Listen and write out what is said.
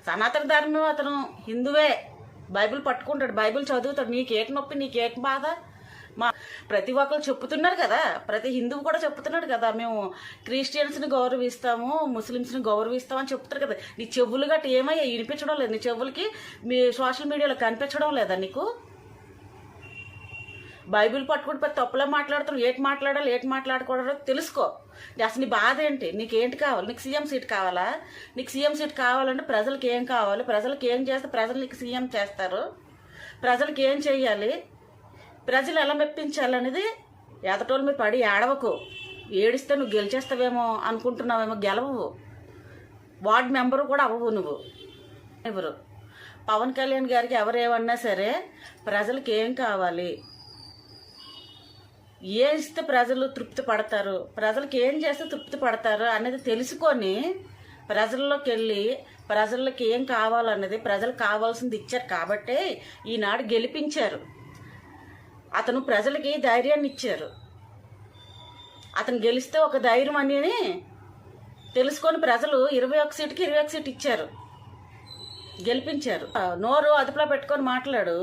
సనాతన ధర్మం అతను హిందువే, బైబిల్ పట్టుకుంటాడు, బైబిల్ చదువుతాడు. నీకేటి నొప్పి, నీకేటి బాధ? మా ప్రతి ఒక్కరు చెప్పుతున్నారు కదా, ప్రతి హిందువు కూడా చెప్తున్నాడు కదా, మేము క్రిస్టియన్స్ని గౌరవిస్తాము, ముస్లిమ్స్ని గౌరవిస్తామని చెప్తారు కదా. నీ చెవులు గట్టి ఏమయ్యా వినిపించడం లేదు? నీ చెవులకి మీ సోషల్ మీడియాలో కనిపించడం లేదా నీకు? బైబిల్ పట్టుకుంటే పెద్ద తప్పులా మాట్లాడుతున్నావు. ఏటి మాట్లాడాలి, ఏటి మాట్లాడకూడదో తెలుసుకో. అసలు నీ బాధ ఏంటి? నీకేంటి కావాలి? నీకు సీఎం సీట్ కావాలా? నీకు సీఎం సీట్ కావాలంటే ప్రజలకు ఏం కావాలి? ప్రజలకు ఏం చేస్తే ప్రజలు నీకు సీఎం చేస్తారు? ప్రజలకు ఏం చెయ్యాలి? ప్రజలు ఎలా మెప్పించాలనేది ఎదటోళ్ళ మీద పడి ఏడవకు. ఏడిస్తే నువ్వు గెలిచేస్తావేమో అనుకుంటున్నావేమో, గెలవవు. వార్డు మెంబరు కూడా అవ్వవు నువ్వు. ఎవరు పవన్ కళ్యాణ్ గారికి ఎవరేమన్నా సరే ప్రజలకు ఏం కావాలి, ఏ ఇస్తే ప్రజలు తృప్తి పడతారు, ప్రజలకు ఏం చేస్తే తృప్తి పడతారు అనేది తెలుసుకొని ప్రజల్లోకి వెళ్ళి ప్రజలకి ఏం కావాలన్నది ప్రజలకు కావాల్సింది ఇచ్చారు కాబట్టే ఈనాడు గెలిపించారు. అతను ప్రజలకి ధైర్యాన్ని ఇచ్చారు. అతను గెలిస్తే ఒక ధైర్యం అని తెలుసుకొని ప్రజలు 21 సీటుకి 21 సీట్ ఇచ్చారు, గెలిపించారు. నోరు అదుపులో పెట్టుకొని మాట్లాడు.